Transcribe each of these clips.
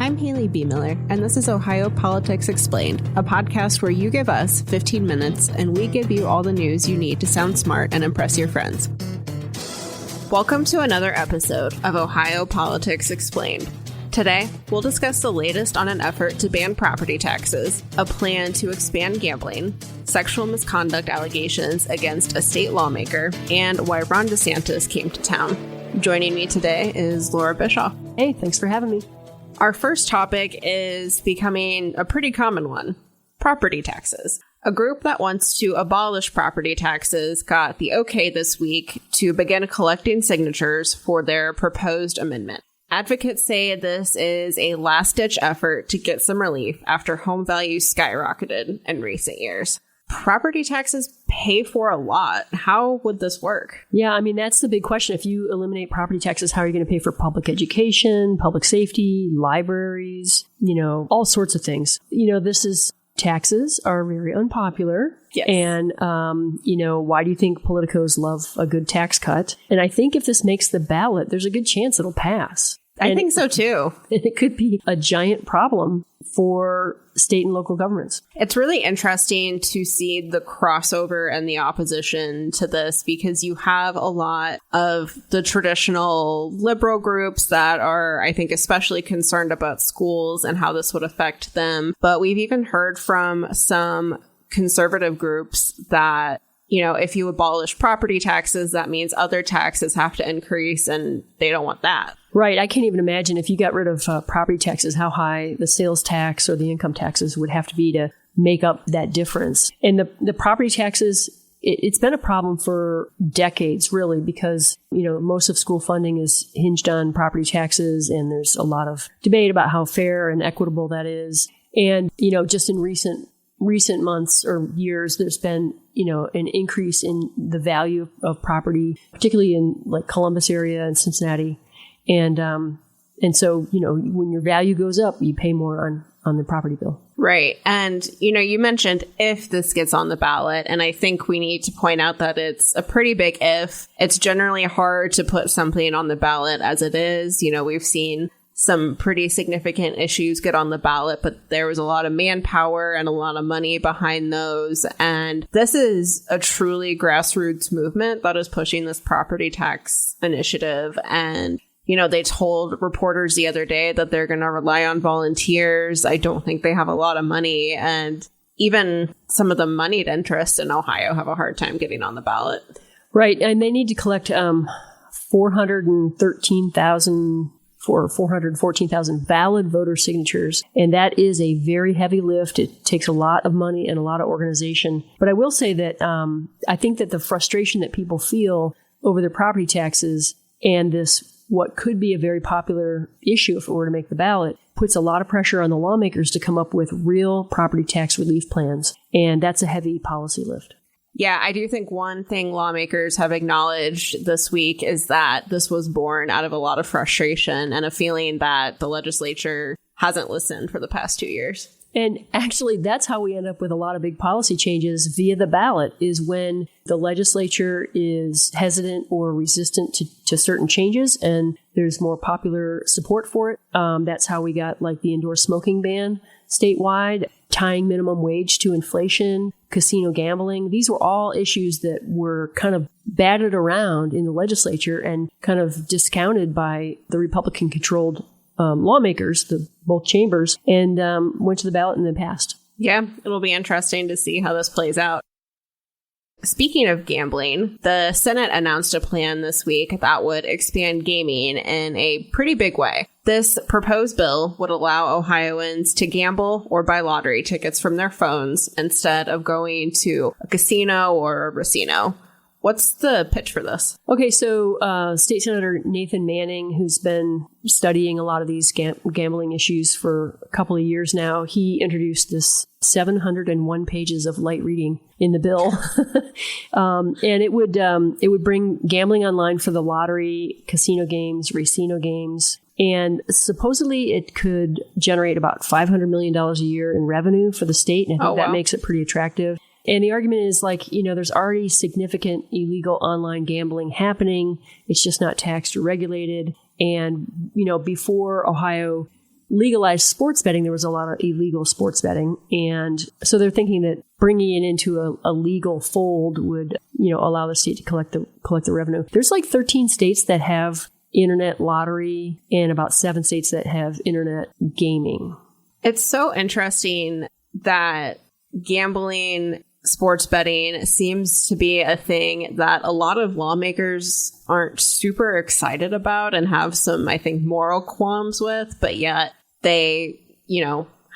I'm Haley B. Miller, and this is Ohio Politics Explained, a podcast where you give us 15 minutes and we give you all the news you need to sound smart and impress your friends. Welcome to another episode of Ohio Politics Explained. Today, we'll discuss the latest on an effort to ban property taxes, a plan to expand gambling, sexual misconduct allegations against a state lawmaker, and why Ron DeSantis came to town. Joining me today is Laura Bischoff. Hey, thanks for having me. Our first topic is becoming a pretty common one: property taxes. A group that wants to abolish property taxes got the okay this week to begin collecting signatures for their proposed amendment. Advocates say this is a last-ditch effort to get some relief after home values skyrocketed in recent years. Property taxes pay for a lot. How would this work? Yeah, I mean, that's the big question. If you eliminate property taxes, how are you going to pay for public education, public safety, libraries, all sorts of things? Taxes are very unpopular. Yes. And, why do you think politicos love a good tax cut? And I think if this makes the ballot, there's a good chance it'll pass. I think so, too. And it could be a giant problem for state and local governments. It's really interesting to see the crossover and the opposition to this, because you have a lot of the traditional liberal groups that are, I think, especially concerned about schools and how this would affect them. But we've even heard from some conservative groups that, if you abolish property taxes, that means other taxes have to increase, and they don't want that. Right. I can't even imagine if you got rid of property taxes, how high the sales tax or the income taxes would have to be to make up that difference. And the property taxes, it's been a problem for decades, really, because, most of school funding is hinged on property taxes, and there's a lot of debate about how fair and equitable that is. And, just in recent months or years, there's been, an increase in the value of property, particularly in like Columbus area and Cincinnati. And so, when your value goes up, you pay more on the property bill. Right. And, you mentioned if this gets on the ballot, and I think we need to point out that it's a pretty big if. It's generally hard to put something on the ballot as it is. We've seen some pretty significant issues get on the ballot, but there was a lot of manpower and a lot of money behind those. And this is a truly grassroots movement that is pushing this property tax initiative. And they told reporters the other day that they're going to rely on volunteers. I don't think they have a lot of money. And even some of the moneyed interests in Ohio have a hard time getting on the ballot. Right. And they need to collect 414,000 valid voter signatures. And that is a very heavy lift. It takes a lot of money and a lot of organization. But I will say that I think that the frustration that people feel over their property taxes and this what could be a very popular issue if it were to make the ballot, puts a lot of pressure on the lawmakers to come up with real property tax relief plans. And that's a heavy policy lift. Yeah, I do think one thing lawmakers have acknowledged this week is that this was born out of a lot of frustration and a feeling that the legislature hasn't listened for the past 2 years. And actually, that's how we end up with a lot of big policy changes via the ballot, is when the legislature is hesitant or resistant to certain changes and there's more popular support for it. That's how we got like the indoor smoking ban statewide, tying minimum wage to inflation, casino gambling. These were all issues that were kind of batted around in the legislature and kind of discounted by the Republican-controlled lawmakers, both chambers, and went to the ballot and then passed. Yeah, it'll be interesting to see how this plays out. Speaking of gambling, the Senate announced a plan this week that would expand gaming in a pretty big way. This proposed bill would allow Ohioans to gamble or buy lottery tickets from their phones instead of going to a casino or a racino. What's the pitch for this? Okay, so State Senator Nathan Manning, who's been studying a lot of these gambling issues for a couple of years now, he introduced this 701 pages of light reading in the bill. And it would bring gambling online for the lottery, casino games, racino games. And supposedly it could generate about $500 million a year in revenue for the state. And I think that makes it pretty attractive. And the argument is there's already significant illegal online gambling happening. It's just not taxed or regulated. And, before Ohio legalized sports betting, there was a lot of illegal sports betting. And so they're thinking that bringing it into a legal fold would, allow the state to collect the revenue. There's like 13 states that have internet lottery and about 7 states that have internet gaming. It's so interesting that gambling, sports betting seems to be a thing that a lot of lawmakers aren't super excited about and have some, I think, moral qualms with, but yet they,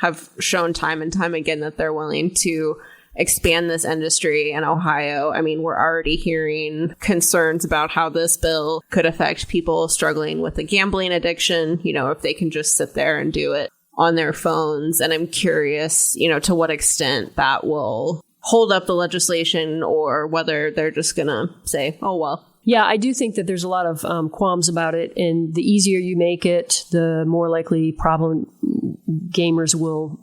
have shown time and time again that they're willing to expand this industry in Ohio. I mean, we're already hearing concerns about how this bill could affect people struggling with a gambling addiction, if they can just sit there and do it on their phones. And I'm curious, to what extent that will hold up the legislation or whether they're just going to say, oh, well. Yeah, I do think that there's a lot of qualms about it. And the easier you make it, the more likely problem gamers will,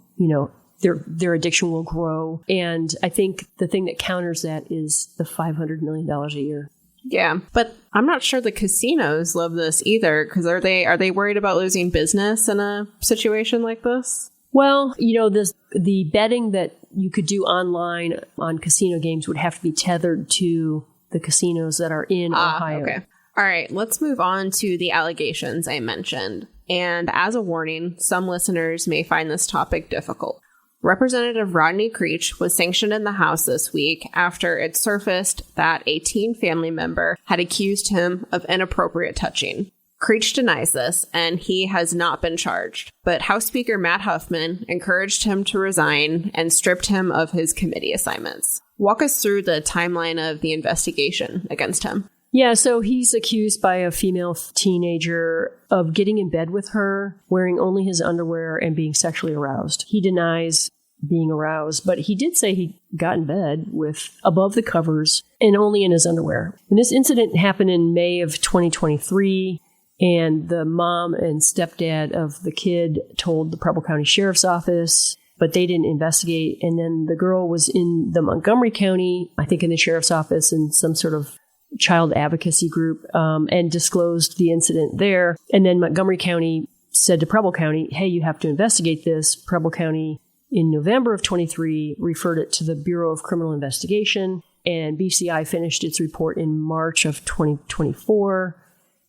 their addiction will grow. And I think the thing that counters that is the $500 million a year. Yeah, but I'm not sure the casinos love this either, because are they worried about losing business in a situation like this? Well, the betting that you could do online on casino games would have to be tethered to the casinos that are in Ohio. Okay. All right, let's move on to the allegations I mentioned. And as a warning, some listeners may find this topic difficult. Representative Rodney Creech was sanctioned in the House this week after it surfaced that a teen family member had accused him of inappropriate touching. Creech denies this, and he has not been charged. But House Speaker Matt Huffman encouraged him to resign and stripped him of his committee assignments. Walk us through the timeline of the investigation against him. Yeah, so he's accused by a female teenager of getting in bed with her, wearing only his underwear, and being sexually aroused. He denies being aroused, but he did say he got in bed with above the covers and only in his underwear. And this incident happened in May of 2023, and the mom and stepdad of the kid told the Preble County Sheriff's Office, but they didn't investigate. And then the girl was in the Montgomery County, I think in the Sheriff's Office, in some sort of child advocacy group, and disclosed the incident there. And then Montgomery County said to Preble County, hey, you have to investigate this. Preble County, in November of 23, referred it to the Bureau of Criminal Investigation, and BCI finished its report in March of 2024,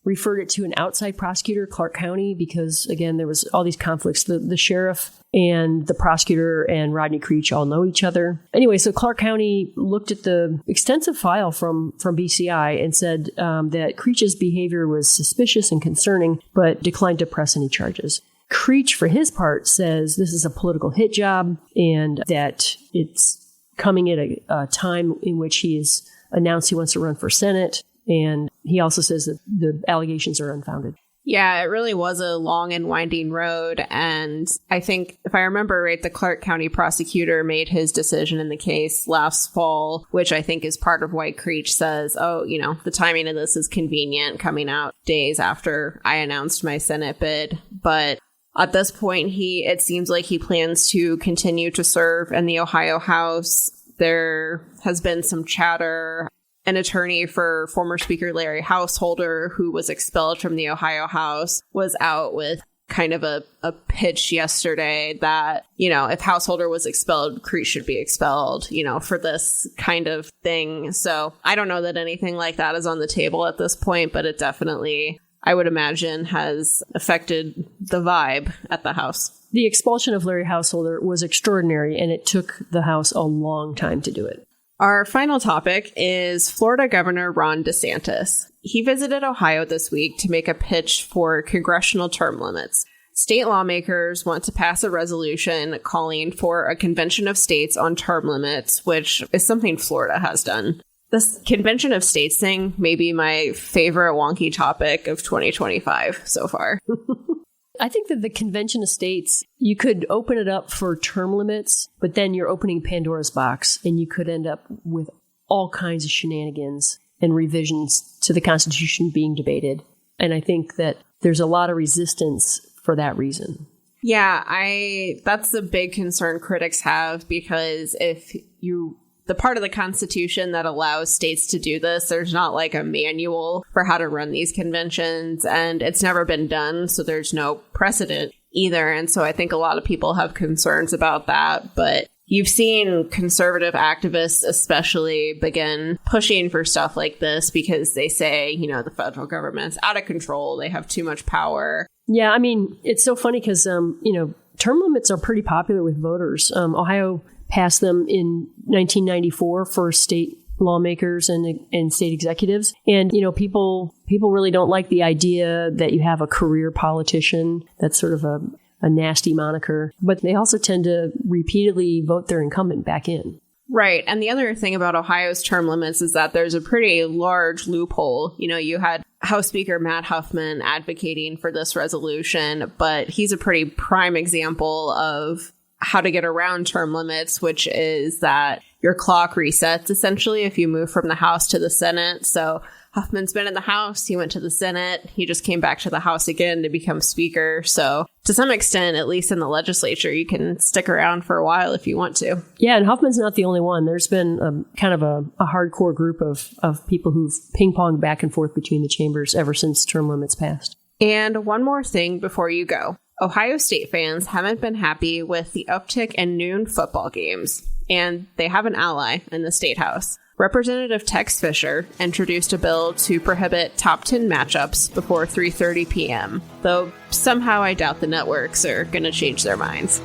referred it to an outside prosecutor, Clark County, because, again, there was all these conflicts. The sheriff and the prosecutor and Rodney Creech all know each other. Anyway, so Clark County looked at the extensive file from BCI and said that Creech's behavior was suspicious and concerning, but declined to press any charges. Creech, for his part, says this is a political hit job and that it's coming at a time in which he has announced he wants to run for Senate. And he also says that the allegations are unfounded. Yeah, it really was a long and winding road. And I think, if I remember right, the Clark County prosecutor made his decision in the case last fall, which I think is part of why Creech says, oh, the timing of this is convenient, coming out days after I announced my Senate bid. But at this point, it seems like he plans to continue to serve in the Ohio House. There has been some chatter. An attorney for former Speaker Larry Householder, who was expelled from the Ohio House, was out with kind of a pitch yesterday that, if Householder was expelled, Creech should be expelled, for this kind of thing. So I don't know that anything like that is on the table at this point, but it definitely, I would imagine, has affected the vibe at the House. The expulsion of Larry Householder was extraordinary, and it took the House a long time to do it. Our final topic is Florida Governor Ron DeSantis. He visited Ohio this week to make a pitch for congressional term limits. State lawmakers want to pass a resolution calling for a convention of states on term limits, which is something Florida has done. This convention of states thing may be my favorite wonky topic of 2025 so far. I think that the convention of states, you could open it up for term limits, but then you're opening Pandora's box, and you could end up with all kinds of shenanigans and revisions to the Constitution being debated. And I think that there's a lot of resistance for that reason. Yeah, that's the big concern critics have, because the part of the Constitution that allows states to do this, there's not like a manual for how to run these conventions, and it's never been done, so there's no precedent either. And so I think a lot of people have concerns about that. But you've seen conservative activists especially begin pushing for stuff like this because they say, the federal government's out of control. They have too much power. Yeah, I mean, it's so funny because, term limits are pretty popular with voters. Ohio passed them in 1994 for state lawmakers and state executives. And, people really don't like the idea that you have a career politician. That's sort of a nasty moniker. But they also tend to repeatedly vote their incumbent back in. Right. And the other thing about Ohio's term limits is that there's a pretty large loophole. You had House Speaker Matt Huffman advocating for this resolution, but he's a pretty prime example of how to get around term limits, which is that your clock resets essentially if you move from the House to the Senate. So Huffman's been in the House, he went to the Senate, he just came back to the House again to become Speaker. So to some extent, at least in the legislature, you can stick around for a while if you want to. Yeah, and Huffman's not the only one. There's been kind of a hardcore group of people who've ping-ponged back and forth between the chambers ever since term limits passed. And one more thing before you go. Ohio State fans haven't been happy with the uptick in noon football games, and they have an ally in the State House. Representative Tex Fisher introduced a bill to prohibit top 10 matchups before 3:30 p.m., though somehow I doubt the networks are going to change their minds.